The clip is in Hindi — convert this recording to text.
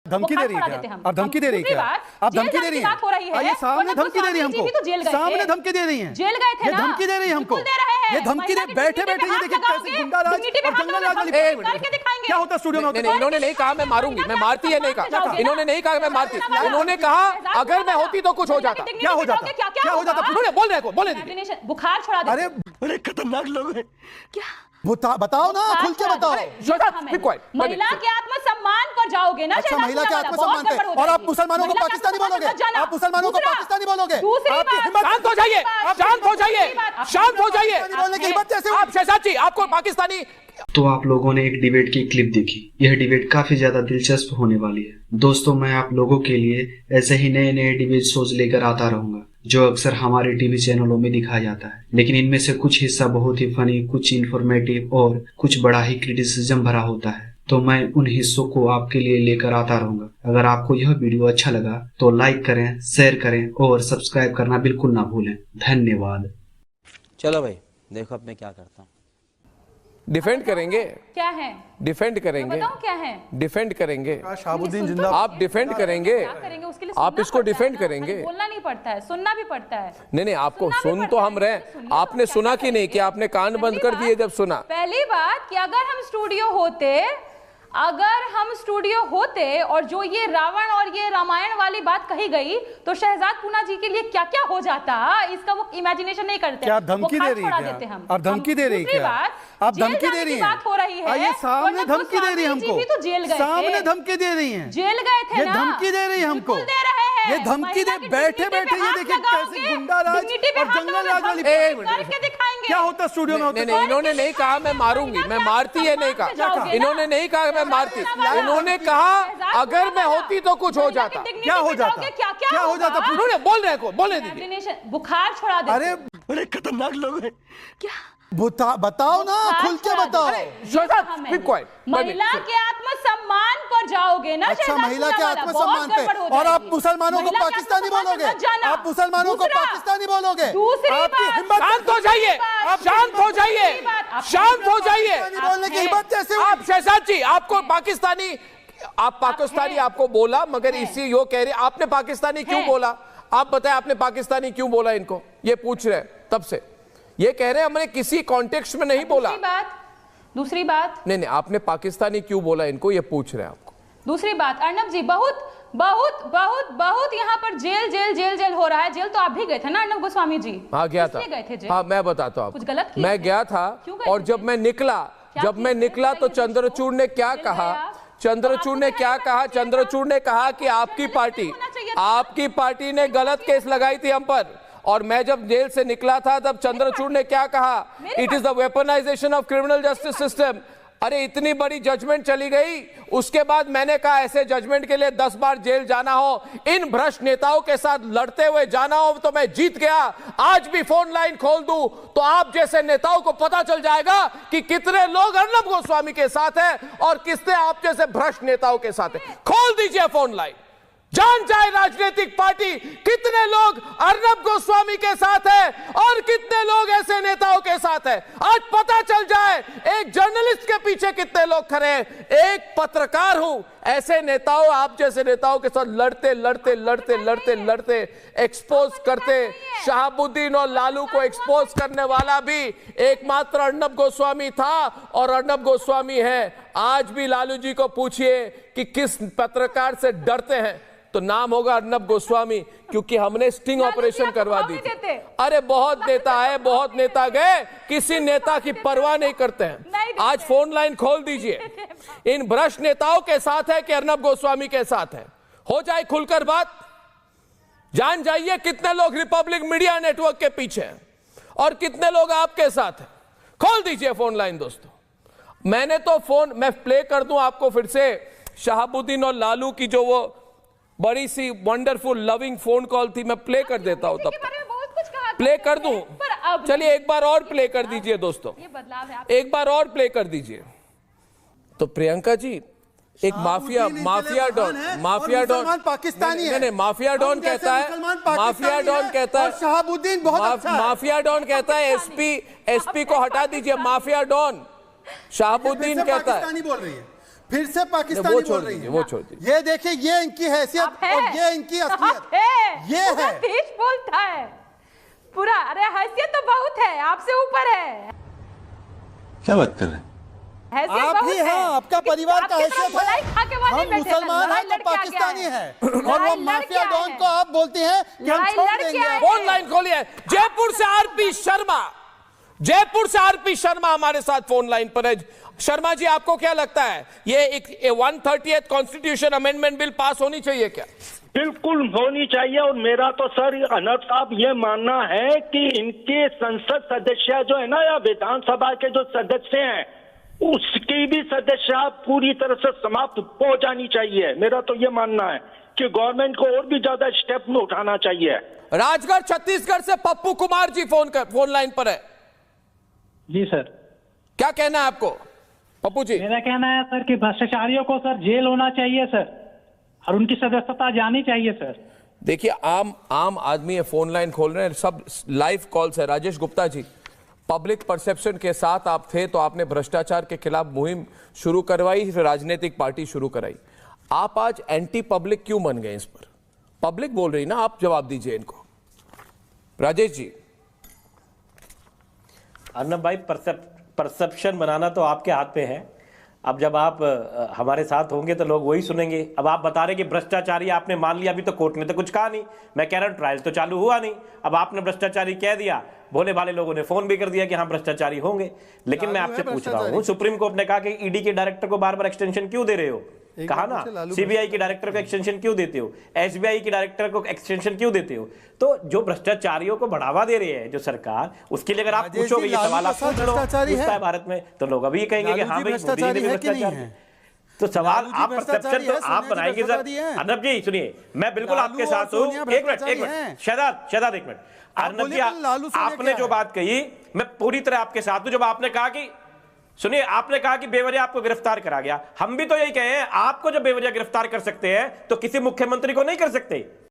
धमकी दे रही है क्या? आप धमकी दे रही है क्या? आप धमकी दे रही है? ये सामने धमकी दे रही है हमको, सामने धमकी दे रही है, जेल गए थे ये धमकी दे रही है हमको, ये धमकी दे बैठे बैठे ये देखिए कैसे गुंडा राज और जंगल राज वाली क्या होता है स्टूडियो में। नहीं, इन्होंने नहीं कहा मैं मारूंगी, मैं मारती है नहीं कहा, इन्होंने नहीं कहा मैं मारती, इन्होंने कहा अगर मैं होती तो कुछ हो जाता। क्या हो जाता? क्या हो जाता? बोल रहे को बोले दीजिए। बुखार छोड़ा दे। अरे बड़े खतरनाक लोग हैं क्या बताओ ना, खुल के बताओ। महिला के आत्मसम्मान पर जाओगे ना। अच्छा, महिला के आत्मसम्मान पे और आप मुसलमानों को पाकिस्तानी बोलोगे, आप मुसलमानों को पाकिस्तानी बोलोगे। शांत हो जाइए, शांत हो जाइए, शांत हो जाइए। बोलने की हिम्मत कैसे? आप शहजाद जी, आपको पाकिस्तानी। तो आप लोगों ने एक डिबेट की क्लिप देखी। यह डिबेट काफी ज्यादा दिलचस्प होने वाली है दोस्तों। मैं आप लोगों के लिए ऐसे ही नए नए डिबेट शोज लेकर आता रहूंगा जो अक्सर हमारे टीवी चैनलों में दिखाया जाता है, लेकिन इनमें से कुछ हिस्सा बहुत ही फनी, कुछ इन्फॉर्मेटिव और कुछ बड़ा ही क्रिटिसिज्म भरा होता है। तो मैं उन हिस्सों को आपके लिए लेकर आता रहूंगा। अगर आपको यह वीडियो अच्छा लगा तो लाइक करें, शेयर करें और सब्सक्राइब करना बिल्कुल ना भूलें। धन्यवाद। चलो भाई देखो अब मैं क्या करता हूँ। डिफेंड करेंगे, क्या है? डिफेंड करेंगे, बताओ क्या है? डिफेंड करेंगे। शहाबुद्दीन जिंदाबाद। आप डिफेंड करेंगे, उसके लिए आप इसको डिफेंड करेंगे। बोलना नहीं पड़ता है, सुनना भी पड़ता है। नहीं, आपको सुन तो हम रहे, आपने सुना कि नहीं कि आपने कान बंद कर दिए जब सुना? पहली बात कि अगर हम स्टूडियो होते और जो ये रावण और ये रामायण वाली बात कही गई तो शहजाद पूना जी के लिए क्या क्या हो जाता, इसका वो इमेजिनेशन नहीं करते। क्या धमकी दे रही है क्या? आप धमकी दे रही है क्या? आप धमकी दे रही है? बात हो रही है, ये सामने धमकी दे रही है हमको, तो जेल गए, सामने धमकी दे रही है, जेल गए थे ये ना, धमकी दे रही है हमको, दे रहे हैं। ये धमकी दे बैठे बैठे ये देखिए कैसे गुंडा राज और जंगल राज वाली करके दिखाएंगे। क्या होता है स्टूडियो में? नहीं, इन्होंने नहीं कहा मैं मारूंगी, मैं मारती है नहीं कहा, इन्होंने नहीं कहा मैं मारती, इन्होंने कहा अगर मैं होती तो कुछ हो जाता। क्या हो जाता? क्या हो जाता? उन्होंने बोल रहे को बोले दीजिए। बुखार छोड़ा दे। अरे बड़े खतरनाक लोग हैं क्या बताओ ना, खुल के बताओ। महिला के आत्मसम्मान पर जाओगे ना। अच्छा, महिला के आत्मसम्मान पे और आप मुसलमानों को पाकिस्तानी बोलोगे, आप मुसलमानों को पाकिस्तानी बोलोगे। आपकी हिम्मत। शांत हो जाइए, शांत हो जाइए, शांत हो जाइए। बोलने की हिम्मत कैसे? आप शहजाद जी, आपको पाकिस्तानी, आप पाकिस्तानी आपको बोला, मगर इसी यो कह रहे आपने पाकिस्तानी क्यों बोला? आप बताएं आपने पाकिस्तानी क्यों बोला? इनको ये पूछ रहे तब से, ये कह रहे हैं हमने किसी कॉन्टेक्स्ट में नहीं बोला। दूसरी बात नहीं, आपने पाकिस्तानी क्यों बोला इनको, ये पूछ रहे हैं आपको। दूसरी बात अर्नब जी, बहुत बहुत बहुत बहुत यहाँ पर जेल जेल जेल जेल हो रहा है। जेल तो आप भी गए थे ना अर्नब गोस्वामी जी? हाँ गया था। गए थे जेल? हाँ मैं बताता हूँ, कुछ गलत किया? मैं गया था और जब मैं निकला तो चंद्रचूड़ ने क्या कहा? चंद्रचूड़ ने क्या कहा? चंद्रचूड़ ने कहा कि आपकी पार्टी ने गलत केस लगाई थी हम पर, और मैं जब जेल से निकला था तब चंद्रचूड़ ने क्या कहा? It is the weaponisation of criminal justice system. अरे इतनी बड़ी जजमेंट चली गई, उसके बाद मैंने कहा ऐसे जजमेंट के लिए 10 बार जेल जाना हो, इन भ्रष्ट नेताओं के साथ लड़ते हुए जाना हो, तो मैं जीत गया। आज भी फोन लाइन खोल दूं तो आप जैसे नेताओं को पता चल जाएगा कि कितने लोग अर्नब गोस्वामी के साथ हैं और किसने आप जैसे भ्रष्ट नेताओं के साथ है। खोल दीजिए फोन लाइन, जान जाए राजनीतिक पार्टी कितने लोग अर्नब गोस्वामी के साथ है और कितने लोग ऐसे नेताओं के साथ है। आज पता चल जाए एक जर्नलिस्ट के पीछे कितने लोग खड़े हैं। एक पत्रकार हूं, ऐसे नेताओं, आप जैसे नेताओं के साथ लड़ते लड़ते लड़ते लड़ते लड़ते एक्सपोज करते। शहाबुद्दीन और लालू को एक्सपोज करने वाला भी एकमात्र अर्नब गोस्वामी था और अर्नब गोस्वामी है। आज भी लालू जी को पूछिए कि किस पत्रकार से डरते हैं, तो नाम होगा अर्नब गोस्वामी, क्योंकि हमने स्टिंग ऑपरेशन करवा दी थी। अरे बहुत नेता है, बहुत नेता गए, किसी नेता की परवाह नहीं करते हैं। आज फोन लाइन खोल दीजिए, इन भ्रष्ट नेताओं के साथ है कि अर्नब गोस्वामी के साथ है। हो जाए खुलकर बात, जान जाइए कितने लोग रिपब्लिक मीडिया नेटवर्क के पीछे हैं और कितने लोग आपके साथ हैं। खोल दीजिए फोन लाइन दोस्तों। मैंने तो फोन, मैं प्ले कर दूं आपको फिर से शहाबुद्दीन और लालू की जो वो बड़ी सी वंडरफुल लविंग फोन कॉल थी, मैं प्ले कर देता हूं, तब प्ले कर दूं। चलिए एक बार और प्ले कर दीजिए दोस्तों, एक बार और प्ले कर दीजिए। तो प्रियंका जी, एक माफिया डॉन पाकिस्तानी है। नहीं, माफिया डॉन कहता है शहाबुद्दीन बहुत अच्छा है। माफिया डॉन कहता है एसपी को हटा दीजिए। माफिया डॉन शहाबुद्दीन कहता है। बोल रही है फिर से पाकिस्तानी वो बोल छोड़ रही दीजिए, है। वो छोड़ दीजिए। ये देखिए, ये इनकी हैसियत आप है। और ये इनकी असलियत, ये पूरा है। देश बोलता है पूरा। अरे हैसियत तो बहुत है, आपसे ऊपर है। क्या बात कर रहे हैं? हैसियत आप बहुत ही है। हैं, आपका परिवार का आपकी तरह हैसियत मलाई खा के वहां है। नहीं हम बैठे हैं, मुसलमान हैं लड़ाई तो लड़के आ गया पाकिस्तानी है। है, और वो लड़ाई माफिया लड़के डॉन आए को आप बोलती हैं कि हम लड़ाई छोड़ लड़के देंगे। आए। फोन लाइन खोलिए। जयपुर से आरपी शर्मा, जयपुर से आरपी शर्मा हमारे साथ फोन लाइन पर है। शर्मा जी, आपको क्या लगता है ये एक 130th constitution amendment bill pass होनी चाहिए क्या? बिल्कुल होनी चाहिए। और मेरा तो सर अनब साहब ये मानना है कि इनके संसद सदस्य जो है ना, या विधानसभा के जो सदस्य हैं, उसकी भी सदस्य पूरी तरह से समाप्त हो जानी चाहिए। मेरा तो ये मानना है कि गवर्नमेंट को और भी ज्यादा स्टेप में उठाना चाहिए। राजगढ़ छत्तीसगढ़ से पप्पू कुमार जी फोन लाइन पर है। जी सर, क्या कहना है आपको पप्पू जी? मेरा कहना है सर कि भ्रष्टाचारियों को सर जेल होना चाहिए सर, और उनकी सदस्यता जानी चाहिए सर। देखिए, आम आदमी ये फोन लाइन खोल रहे हैं, सब लाइव कॉल्स है। राजेश गुप्ता जी, पब्लिक परसेप्शन के साथ आप थे तो आपने भ्रष्टाचार के खिलाफ मुहिम शुरू करवाई, फिर राजनीतिक पार्टी शुरू कराई। आप आज एंटी पब्लिक क्यों बन गए? इस पर पब्लिक बोल रही ना, आप जवाब दीजिए इनको। राजेश जी। अर्नब भाई, परसेप्शन बनाना तो आपके हाथ पे है। अब जब आप हमारे साथ होंगे तो लोग वही सुनेंगे। अब आप बता रहे कि भ्रष्टाचारी आपने मान लिया, अभी तो कोर्ट ने तो कुछ कहा नहीं। मैं कह रहा हूं ट्रायल तो चालू हुआ नहीं, अब आपने भ्रष्टाचारी कह दिया। भोले भाले लोगों ने फोन भी कर दिया कि हाँ भ्रष्टाचारी होंगे। लेकिन मैं आपसे पूछ रहा हूँ, सुप्रीम कोर्ट ने कहा कि ईडी के डायरेक्टर को बार बार एक्सटेंशन क्यों दे रहे हो? कहा ना, सीबीआई के डायरेक्टर को एक्सटेंशन क्यों देते हो? एसबीआई के डायरेक्टर को एक्सटेंशन क्यों देते हो? तो जो भ्रष्टाचारियों को बढ़ावा दे रहे हैं जो सरकार, उसके लिए अगर आप पूछोगे ये सवाल आप पूछ लो पूछता है भारत में, तो लोग अभी कहेंगे कि हाँ भाई मोदी जी ने भी भ्रष्टाचार है। तो सवाल आप परसेप्शन तो आप बनाएंगे सर। अर्नब जी सुनिए, मैं बिल्कुल आपके साथ हूँ। एक मिनट शहजाद एक मिनट। अर्नब जी, आपने जो बात कही मैं पूरी तरह आपके साथ हूँ। जब आपने कहा कि सुनिए, आपने कहा कि बेवजह आपको गिरफ्तार करा गया, हम भी तो यही कहे हैं, आपको जब बेवजह गिरफ्तार कर सकते हैं तो किसी मुख्यमंत्री को नहीं कर सकते।